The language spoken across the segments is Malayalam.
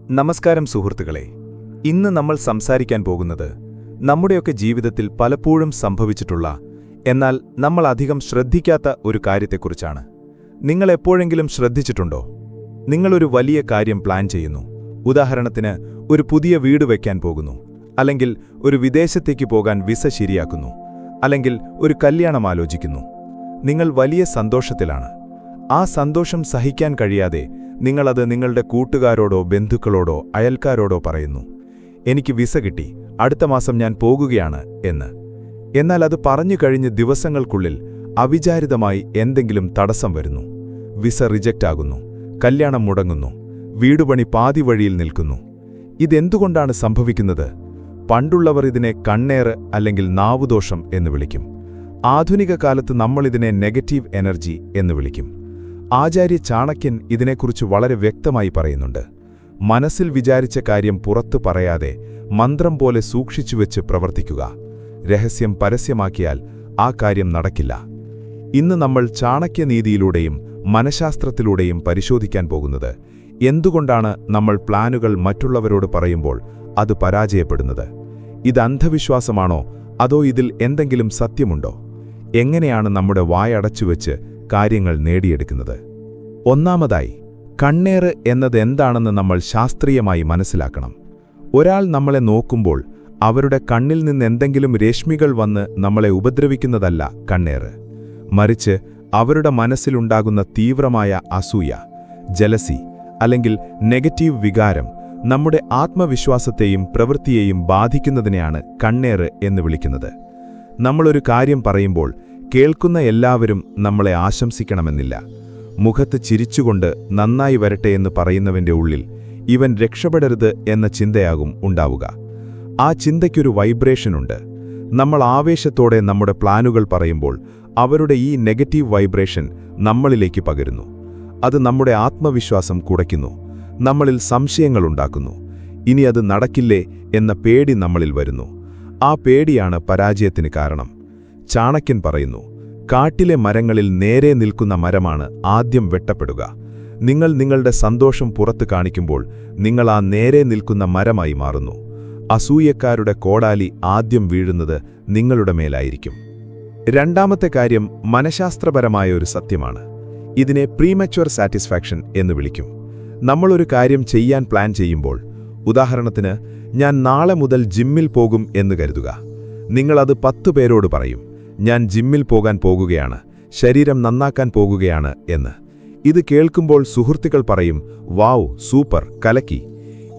നമസ്കാരം സുഹൃത്തുക്കളെ. ഇന്ന് നമ്മൾ സംസാരിക്കാൻ പോകുന്നത് നമ്മുടെയൊക്കെ ജീവിതത്തിൽ പലപ്പോഴും സംഭവിച്ചിട്ടുള്ള, എന്നാൽ നമ്മൾ അധികം ശ്രദ്ധിക്കാത്ത ഒരു കാര്യത്തെക്കുറിച്ചാണ്. നിങ്ങൾ എപ്പോഴെങ്കിലും ശ്രദ്ധിച്ചിട്ടുണ്ടോ? നിങ്ങളൊരു വലിയ കാര്യം പ്ലാൻ ചെയ്യുന്നു. ഉദാഹരണത്തിന്, ഒരു പുതിയ വീട് വയ്ക്കാൻ പോകുന്നു, അല്ലെങ്കിൽ ഒരു വിദേശത്തേക്ക് പോകാൻ വിസ ശരിയാക്കുന്നു, അല്ലെങ്കിൽ ഒരു കല്യാണം ആലോചിക്കുന്നു. നിങ്ങൾ വലിയ സന്തോഷത്തിലാണ്. ആ സന്തോഷം സഹിക്കാൻ കഴിയാതെ നിങ്ങളത് നിങ്ങളുടെ കൂട്ടുകാരോടോ ബന്ധുക്കളോടോ അയൽക്കാരോടോ പറയുന്നു. എനിക്ക് വിസ കിട്ടി, അടുത്ത മാസം ഞാൻ പോകുകയാണ് എന്ന്. എന്നാൽ അത് പറഞ്ഞു കഴിഞ്ഞ് ദിവസങ്ങൾക്കുള്ളിൽ അവിചാരിതമായി എന്തെങ്കിലും തടസ്സം വരുന്നു. വിസ റിജക്റ്റ് ആകുന്നു, കല്യാണം മുടങ്ങുന്നു, വീടുപണി പാതി വഴിയിൽ നിൽക്കുന്നു. ഇതെന്തുകൊണ്ടാണ് സംഭവിക്കുന്നത്? പണ്ടുള്ളവർ ഇതിനെ കണ്ണേറ് അല്ലെങ്കിൽ നാവുദോഷം എന്ന് വിളിക്കും. ആധുനിക കാലത്ത് നമ്മളിതിനെ നെഗറ്റീവ് എനർജി എന്ന് വിളിക്കും. ആചാര്യ ചാണക്യൻ ഇതിനെക്കുറിച്ച് വളരെ വ്യക്തമായി പറയുന്നുണ്ട്. മനസ്സിൽ വിചാരിച്ച കാര്യം പുറത്തു പറയാതെ മന്ത്രം പോലെ സൂക്ഷിച്ചുവെച്ച് പ്രവർത്തിക്കുക. രഹസ്യം പരസ്യമാക്കിയാൽ ആ കാര്യം നടക്കില്ല. ഇന്ന് നമ്മൾ ചാണക്യനീതിയിലൂടെയും മനഃശാസ്ത്രത്തിലൂടെയും പരിശോധിക്കാൻ പോകുന്നത് എന്തുകൊണ്ടാണ് നമ്മൾ പ്ലാനുകൾ മറ്റുള്ളവരോട് പറയുമ്പോൾ അത് പരാജയപ്പെടുന്നത്. ഇത് അന്ധവിശ്വാസമാണോ, അതോ ഇതിൽ എന്തെങ്കിലും സത്യമുണ്ടോ? എങ്ങനെയാണ് നമ്മുടെ വായടച്ചുവെച്ച് കാര്യങ്ങൾ നേടിയെടുക്കുന്നത്? ഒന്നാമതായി, കണ്ണേറ് എന്നത് എന്താണെന്ന് നമ്മൾ ശാസ്ത്രീയമായി മനസ്സിലാക്കണം. ഒരാൾ നമ്മളെ നോക്കുമ്പോൾ അവരുടെ കണ്ണിൽ നിന്നെന്തെങ്കിലും രശ്മികൾ വന്ന് നമ്മളെ ഉപദ്രവിക്കുന്നതല്ല കണ്ണേറ്. മറിച്ച് അവരുടെ മനസ്സിലുണ്ടാകുന്ന തീവ്രമായ അസൂയ, ജലസി അല്ലെങ്കിൽ നെഗറ്റീവ് വികാരം നമ്മുടെ ആത്മവിശ്വാസത്തെയും പ്രവൃത്തിയെയും ബാധിക്കുന്നതിനെയാണ് കണ്ണേറ് എന്ന് വിളിക്കുന്നത്. നമ്മളൊരു കാര്യം പറയുമ്പോൾ കേൾക്കുന്ന എല്ലാവരും നമ്മളെ ആശംസിക്കണമെന്നില്ല. മുഖത്ത് ചിരിച്ചുകൊണ്ട് നന്നായി വരട്ടെ എന്ന് പറയുന്നവന്റെ ഉള്ളിൽ ഇവൻ രക്ഷപ്പെടരുത് എന്ന ചിന്തയാകും ഉണ്ടാവുക. ആ ചിന്തയ്ക്കൊരു വൈബ്രേഷനുണ്ട്. നമ്മൾ ആവേശത്തോടെ നമ്മുടെ പ്ലാനുകൾ പറയുമ്പോൾ അവരുടെ ഈ നെഗറ്റീവ് വൈബ്രേഷൻ നമ്മളിലേക്ക് പകരുന്നു. അത് നമ്മുടെ ആത്മവിശ്വാസം കുറയ്ക്കുന്നു, നമ്മളിൽ സംശയങ്ങളുണ്ടാക്കുന്നു. ഇനി അത് നടക്കില്ലേ എന്ന പേടി നമ്മളിൽ വരുന്നു. ആ പേടിയാണ് പരാജയത്തിന് കാരണം. ചാണക്യൻ പറയുന്നു, കാട്ടിലെ മരങ്ങളിൽ നേരെ നിൽക്കുന്ന മരമാണ് ആദ്യം വെട്ടപ്പെടുക. നിങ്ങൾ നിങ്ങളുടെ സന്തോഷം പുറത്തു കാണിക്കുമ്പോൾ നിങ്ങൾ ആ നേരെ നിൽക്കുന്ന മരമായി മാറുന്നു. അസൂയക്കാരുടെ കോടാലി ആദ്യം വീഴുന്നത് നിങ്ങളുടെ മേലായിരിക്കും. രണ്ടാമത്തെ കാര്യം മനഃശാസ്ത്രപരമായ ഒരു സത്യമാണ്. ഇതിനെ പ്രീമച്വർ സാറ്റിസ്ഫാക്ഷൻ എന്ന് വിളിക്കും. നമ്മളൊരു കാര്യം ചെയ്യാൻ പ്ലാൻ ചെയ്യുമ്പോൾ, ഉദാഹരണത്തിന്, ഞാൻ നാളെ മുതൽ ജിമ്മിൽ പോകും എന്ന് കരുതുക. നിങ്ങളത് 10 പേരോട് പറയും, ഞാൻ ജിമ്മിൽ പോകാൻ പോകുകയാണ്, ശരീരം നന്നാക്കാൻ പോകുകയാണ് എന്ന്. ഇത് കേൾക്കുമ്പോൾ സുഹൃത്തുക്കൾ പറയും, വാവ്, സൂപ്പർ, കലക്കി.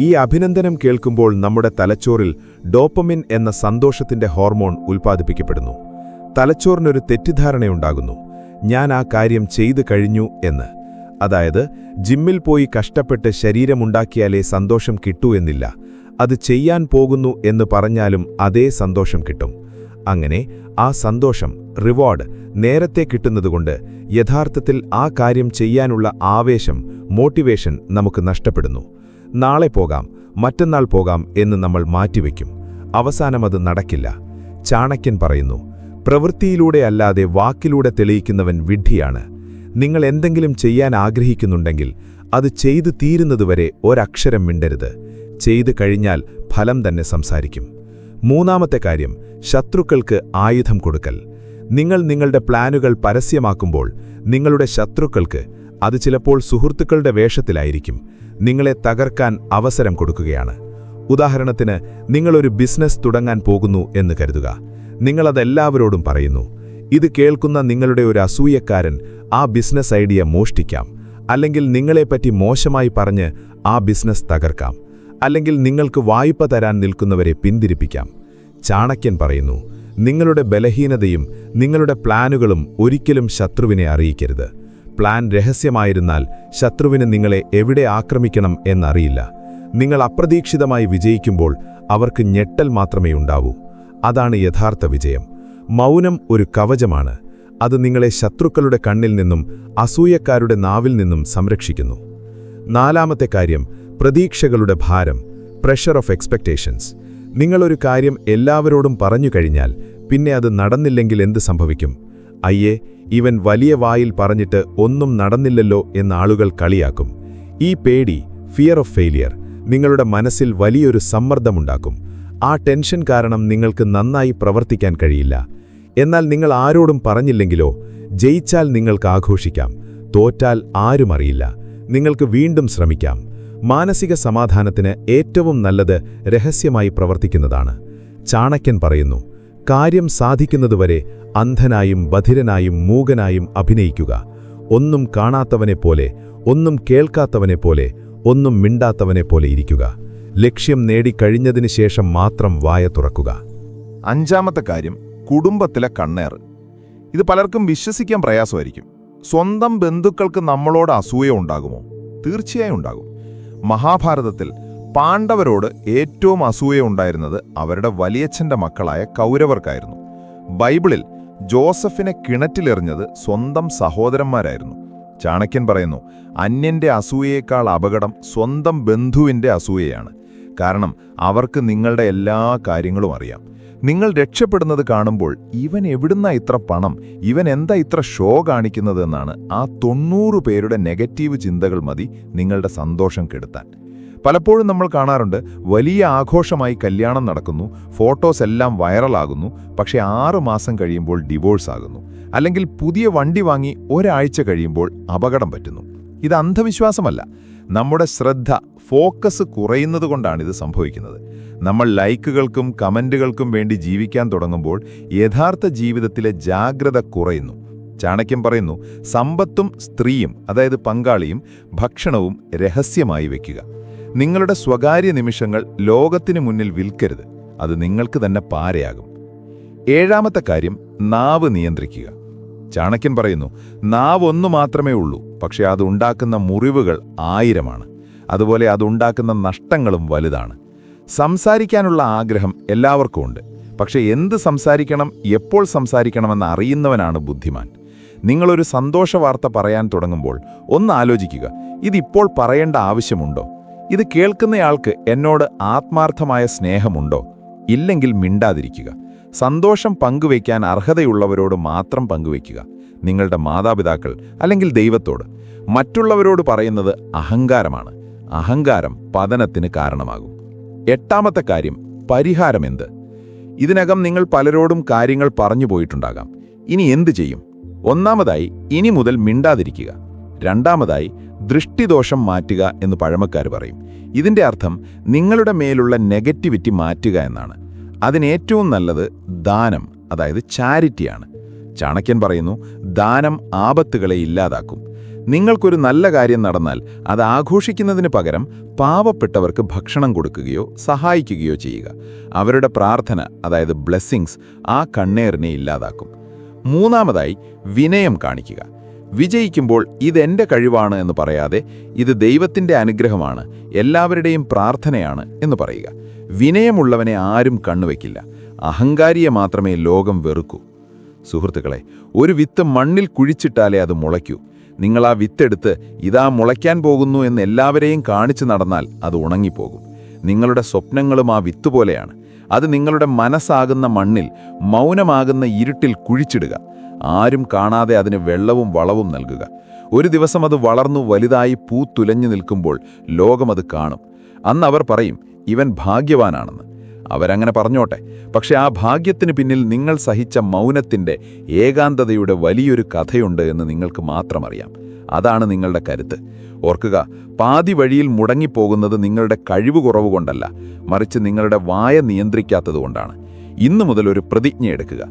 ഈ അഭിനന്ദനം കേൾക്കുമ്പോൾ നമ്മുടെ തലച്ചോറിൽ ഡോപ്പമിൻ എന്ന സന്തോഷത്തിന്റെ ഹോർമോൺ ഉൽപ്പാദിപ്പിക്കപ്പെടുന്നു. തലച്ചോറിനൊരു തെറ്റിദ്ധാരണയുണ്ടാകുന്നു, ഞാൻ ആ കാര്യം ചെയ്തു കഴിഞ്ഞു എന്ന്. അതായത്, ജിമ്മിൽ പോയി കഷ്ടപ്പെട്ട് ശരീരമുണ്ടാക്കിയാലേ സന്തോഷം കിട്ടൂ എന്നില്ല. അത് ചെയ്യാൻ പോകുന്നു എന്ന് പറഞ്ഞാലും അതേ സന്തോഷം കിട്ടും. അങ്ങനെ ആ സന്തോഷം, റിവാർഡ്, നേരത്തെ കിട്ടുന്നതുകൊണ്ട് യഥാർത്ഥത്തിൽ ആ കാര്യം ചെയ്യാനുള്ള ആവേശം, മോട്ടിവേഷൻ നമുക്ക് നഷ്ടപ്പെടുന്നു. നാളെ പോകാം, മറ്റന്നാൾ പോകാം എന്ന് നമ്മൾ മാറ്റിവെക്കും. അവസാനം അത് നടക്കില്ല. ചാണക്യൻ പറയുന്നു, പ്രവൃത്തിയിലൂടെ അല്ലാതെ വാക്കിലൂടെ തെളിയിക്കുന്നവൻ വിഡ്ഢിയാണ്. നിങ്ങൾ എന്തെങ്കിലും ചെയ്യാൻ ആഗ്രഹിക്കുന്നുണ്ടെങ്കിൽ അത് ചെയ്തു തീരുന്നതുവരെ ഒരക്ഷരം മിണ്ടരുത്. ചെയ്തു കഴിഞ്ഞാൽ ഫലം തന്നെ സംസാരിക്കും. മൂന്നാമത്തെ കാര്യം, ശത്രുക്കൾക്ക് ആയുധം കൊടുക്കൽ. നിങ്ങൾ നിങ്ങളുടെ പ്ലാനുകൾ പരസ്യമാക്കുമ്പോൾ നിങ്ങളുടെ ശത്രുക്കൾക്ക്, അത് ചിലപ്പോൾ സുഹൃത്തുക്കളുടെ വേഷത്തിലായിരിക്കും, നിങ്ങളെ തകർക്കാൻ അവസരം കൊടുക്കുകയാണ്. ഉദാഹരണത്തിന്, നിങ്ങളൊരു ബിസിനസ് തുടങ്ങാൻ പോകുന്നു എന്ന് കരുതുക. നിങ്ങളതെല്ലാവരോടും പറയുന്നു. ഇത് കേൾക്കുന്ന നിങ്ങളുടെ ഒരു അസൂയക്കാരൻ ആ ബിസിനസ് ഐഡിയ മോഷ്ടിക്കാം, അല്ലെങ്കിൽ നിങ്ങളെപ്പറ്റി മോശമായി പറഞ്ഞ് ആ ബിസിനസ് തകർക്കാം, അല്ലെങ്കിൽ നിങ്ങൾക്ക് വായ്പ തരാൻ നിൽക്കുന്നവരെ പിന്തിരിപ്പിക്കാം. ചാണക്യൻ പറയുന്നു, നിങ്ങളുടെ ബലഹീനതയും നിങ്ങളുടെ പ്ലാനുകളും ഒരിക്കലും ശത്രുവിനെ അറിയിക്കരുത്. പ്ലാൻ രഹസ്യമായിരുന്നാൽ ശത്രുവിന് നിങ്ങളെ എവിടെ ആക്രമിക്കണം എന്നറിയില്ല. നിങ്ങൾ അപ്രതീക്ഷിതമായി വിജയിക്കുമ്പോൾ അവർക്ക് ഞെട്ടൽ മാത്രമേ ഉണ്ടാവൂ. അതാണ് യഥാർത്ഥ വിജയം. മൗനം ഒരു കവചമാണ്. അത് നിങ്ങളെ ശത്രുക്കളുടെ കണ്ണിൽ നിന്നും അസൂയക്കാരുടെ നാവിൽ നിന്നും സംരക്ഷിക്കുന്നു. നാലാമത്തെ കാര്യം, പ്രതീക്ഷകളുടെ ഭാരം, പ്രഷർ ഓഫ് എക്സ്പെക്ടേഷൻസ്. നിങ്ങളൊരു കാര്യം എല്ലാവരോടും പറഞ്ഞു കഴിഞ്ഞാൽ പിന്നെ അത് നടന്നില്ലെങ്കിൽ എന്ത് സംഭവിക്കും? അയ്യേ, ഇവൻ വലിയ വായിൽ പറഞ്ഞിട്ട് ഒന്നും നടന്നില്ലല്ലോ എന്ന് ആളുകൾ കളിയാക്കും. ഈ പേടി, ഫിയർ ഓഫ് ഫെയിലിയർ, നിങ്ങളുടെ മനസ്സിൽ വലിയൊരു സമ്മർദ്ദമുണ്ടാക്കും. ആ ടെൻഷൻ കാരണം നിങ്ങൾക്ക് നന്നായി പ്രവർത്തിക്കാൻ കഴിയില്ല. എന്നാൽ നിങ്ങൾ ആരോടും പറഞ്ഞില്ലെങ്കിലോ, ജയിച്ചാൽ നിങ്ങൾക്ക് ആഘോഷിക്കാം, തോറ്റാൽ ആരും അറിയില്ല. നിങ്ങൾക്ക് വീണ്ടും ശ്രമിക്കാം. മാനസിക സമാധാനത്തിന് ഏറ്റവും നല്ലത് രഹസ്യമായി പ്രവർത്തിക്കുന്നതാണ്. ചാണക്യൻ പറയുന്നു, കാര്യം സാധിക്കുന്നതുവരെ അന്ധനായും ബധിരനായും മൂകനായും അഭിനയിക്കുക. ഒന്നും കാണാത്തവനെപ്പോലെ, ഒന്നും കേൾക്കാത്തവനെപ്പോലെ, ഒന്നും മിണ്ടാത്തവനെപ്പോലെ ഇരിക്കുക. ലക്ഷ്യം നേടിക്കഴിഞ്ഞതിനു ശേഷം മാത്രം വായ തുറക്കുക. അഞ്ചാമത്തെ കാര്യം, കുടുംബത്തിലെ കണ്ണേറ്. ഇത് പലർക്കും വിശ്വസിക്കാൻ പ്രയാസമായിരിക്കും. സ്വന്തം ബന്ധുക്കൾക്ക് നമ്മളോട് അസൂയ ഉണ്ടാകുമോ? തീർച്ചയായും ഉണ്ടാകും. മഹാഭാരതത്തിൽ പാണ്ഡവരോട് ഏറ്റവും അസൂയ ഉണ്ടായിരുന്നത് അവരുടെ വലിയച്ഛൻ്റെ മക്കളായ കൗരവർക്കായിരുന്നു. ബൈബിളിൽ ജോസഫിനെ കിണറ്റിലെറിഞ്ഞത് സ്വന്തം സഹോദരന്മാരായിരുന്നു. ചാണക്യൻ പറയുന്നു, അന്യന്റെ അസൂയയേക്കാൾ അപകടം സ്വന്തം ബന്ധുവിൻ്റെ അസൂയയാണ്. കാരണം അവർക്ക് നിങ്ങളുടെ എല്ലാ കാര്യങ്ങളും അറിയാം. നിങ്ങൾ രക്ഷപ്പെടുന്നത് കാണുമ്പോൾ ഇവൻ എവിടുന്നാ ഇത്ര പണം, ഇവൻ എന്താ ഇത്ര ഷോ കാണിക്കുന്നതെന്നാണ് ആ 90 പേരുടെ നെഗറ്റീവ് ചിന്തകൾ മതി നിങ്ങളുടെ സന്തോഷം കെടുത്താൻ. പലപ്പോഴും നമ്മൾ കാണാറുണ്ട്, വലിയ ആഘോഷമായി കല്യാണം നടക്കുന്നു, ഫോട്ടോസ് എല്ലാം വൈറലാകുന്നു, പക്ഷേ 6 മാസം കഴിയുമ്പോൾ ഡിവോഴ്സ് ആകുന്നു. അല്ലെങ്കിൽ പുതിയ വണ്ടി വാങ്ങി ഒരാഴ്ച കഴിയുമ്പോൾ അപകടം പറ്റുന്നു. ഇത് അന്ധവിശ്വാസമല്ല, നമ്മുടെ ശ്രദ്ധ, ഫോക്കസ് കുറയുന്നതുകൊണ്ടാണിത് സംഭവിക്കുന്നത്. നമ്മൾ ലൈക്കുകൾക്കും കമൻറ്റുകൾക്കും വേണ്ടി ജീവിക്കാൻ തുടങ്ങുമ്പോൾ യഥാർത്ഥ ജീവിതത്തിലെ ജാഗ്രത കുറയുന്നു. ചാണക്യൻ പറയുന്നു, സമ്പത്തും സ്ത്രീയും, അതായത് പങ്കാളിയും ഭക്ഷണവും രഹസ്യമായി വയ്ക്കുക. നിങ്ങളുടെ സ്വകാര്യ നിമിഷങ്ങൾ ലോകത്തിനു മുന്നിൽ വിൽക്കരുത്. അത് നിങ്ങൾക്ക് തന്നെ പാരയാകും. ഏഴാമത്തെ കാര്യം, നാവ് നിയന്ത്രിക്കുക. ചാണക്യൻ പറയുന്നു, നാവ് ഒന്നു മാത്രമേ ഉള്ളൂ, പക്ഷേ അതുണ്ടാക്കുന്ന മുറിവുകൾ 1000ആണ്. അതുപോലെ അതുണ്ടാക്കുന്ന നഷ്ടങ്ങളും വലുതാണ്. സംസാരിക്കാനുള്ള ആഗ്രഹം എല്ലാവർക്കും ഉണ്ട്. പക്ഷേ എന്ത് സംസാരിക്കണം, എപ്പോൾ സംസാരിക്കണമെന്ന് അറിയുന്നവനാണ് ബുദ്ധിമാൻ. നിങ്ങളൊരു സന്തോഷവാർത്ത പറയാൻ തുടങ്ങുമ്പോൾ ഒന്ന് ആലോചിക്കുക, ഇതിപ്പോൾ പറയേണ്ട ആവശ്യമുണ്ടോ? ഇത് കേൾക്കുന്നയാൾക്ക് എന്നോട് ആത്മാർത്ഥമായ സ്നേഹമുണ്ടോ? ഇല്ലെങ്കിൽ മിണ്ടാതിരിക്കുക. സന്തോഷം പങ്കുവയ്ക്കാൻ അർഹതയുള്ളവരോട് മാത്രം പങ്കുവയ്ക്കുക. നിങ്ങളുടെ മാതാപിതാക്കൾ അല്ലെങ്കിൽ ദൈവത്തോട്. മറ്റുള്ളവരോട് പറയുന്നത് അഹങ്കാരമാണ്. അഹങ്കാരം പതനത്തിന് കാരണമാകും. എട്ടാമത്തെ കാര്യം, പരിഹാരമെന്ത്? ഇതിനകം നിങ്ങൾ പലരോടും കാര്യങ്ങൾ പറഞ്ഞു പോയിട്ടുണ്ടാകാം. ഇനി എന്തു ചെയ്യും? ഒന്നാമതായി, ഇനി മുതൽ മിണ്ടാതിരിക്കുക. രണ്ടാമതായി, ദൃഷ്ടിദോഷം മാറ്റുക എന്ന് പഴമക്കാർ പറയും. ഇതിൻ്റെ അർത്ഥം നിങ്ങളുടെ മേലുള്ള നെഗറ്റിവിറ്റി മാറ്റുക എന്നാണ്. അതിനേറ്റവും നല്ലത് ദാനം, അതായത് ചാരിറ്റിയാണ്. ചാണക്യൻ പറയുന്നു, ദാനം ആപത്തുകളെ ഇല്ലാതാക്കും. നിങ്ങൾക്കൊരു നല്ല കാര്യം നടന്നാൽ അത് ആഘോഷിക്കുന്നതിന് പകരം പാവപ്പെട്ടവർക്ക് ഭക്ഷണം കൊടുക്കുകയോ സഹായിക്കുകയോ ചെയ്യുക. അവരുടെ പ്രാർത്ഥന, അതായത് ബ്ലെസ്സിങ്സ്, ആ കണ്ണേറിനെ ഇല്ലാതാക്കും. മൂന്നാമതായി, വിനയം കാണിക്കുക. വിജയിക്കുമ്പോൾ ഇതെൻ്റെ കഴിവാണ് എന്ന് പറയാതെ ഇത് ദൈവത്തിൻ്റെ അനുഗ്രഹമാണ്, എല്ലാവരുടെയും പ്രാർത്ഥനയാണ് എന്ന് പറയുക. വിനയമുള്ളവനെ ആരും കണ്ണുവയ്ക്കില്ല. അഹങ്കാരിയെ മാത്രമേ ലോകം വെറുക്കൂ. സുഹൃത്തുക്കളെ, ഒരു വിത്ത് മണ്ണിൽ കുഴിച്ചിട്ടാലേ അത് മുളയ്ക്കൂ. നിങ്ങൾ ആ വിത്തെടുത്ത് ഇതാ മുളയ്ക്കാൻ പോകുന്നു എന്ന് എല്ലാവരെയും കാണിച്ചു നടന്നാൽ അത് ഉണങ്ങിപ്പോകും. നിങ്ങളുടെ സ്വപ്നങ്ങളും ആ വിത്ത് പോലെയാണ്. അത് നിങ്ങളുടെ മനസ്സാകുന്ന മണ്ണിൽ, മൗനമാകുന്ന ഇരുട്ടിൽ കുഴിച്ചിടുക. ആരും കാണാതെ അതിന് വെള്ളവും വളവും നൽകുക. ഒരു ദിവസം അത് വളർന്നു വലുതായി പൂത്തുലഞ്ഞു നിൽക്കുമ്പോൾ ലോകമത് കാണും. അന്ന് അവർ പറയും, ഇവൻ ഭാഗ്യവാനാണെന്ന്. അവരങ്ങനെ പറഞ്ഞോട്ടെ. പക്ഷെ ആ ഭാഗ്യത്തിന് പിന്നിൽ നിങ്ങൾ സഹിച്ച മൗനത്തിൻ്റെ, ഏകാന്തതയുടെ വലിയൊരു കഥയുണ്ട് എന്ന് നിങ്ങൾക്ക് മാത്രം അറിയാം. അതാണ് നിങ്ങളുടെ കരുത്ത്. ഓർക്കുക, പാതി വഴിയിൽ മുടങ്ങിപ്പോകുന്നത് നിങ്ങളുടെ കഴിവ് കുറവുകൊണ്ടല്ല, മറിച്ച് നിങ്ങളുടെ വായ നിയന്ത്രിക്കാത്തതുകൊണ്ടാണ്. ഇന്നു മുതൽ ഒരു പ്രതിജ്ഞ എടുക്കുക.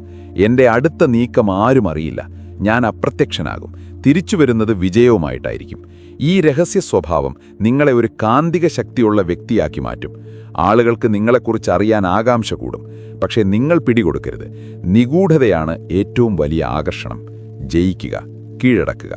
എൻ്റെ അടുത്ത നീക്കം ആരും അറിയില്ല. ഞാൻ അപ്രത്യക്ഷനാകും. തിരിച്ചു വരുന്നത് വിജയവുമായിട്ടായിരിക്കും. ഈ രഹസ്യ സ്വഭാവം നിങ്ങളെ ഒരു കാന്തിക ശക്തിയുള്ള വ്യക്തിയാക്കി മാറ്റും. ആളുകൾക്ക് നിങ്ങളെക്കുറിച്ച് അറിയാൻ ആകാംക്ഷ കൂടും. പക്ഷേ നിങ്ങൾ പിടികൊടുക്കരുത്. നിഗൂഢതയാണ് ഏറ്റവും വലിയ ആകർഷണം. ജയിക്കുക, കീഴടക്കുക.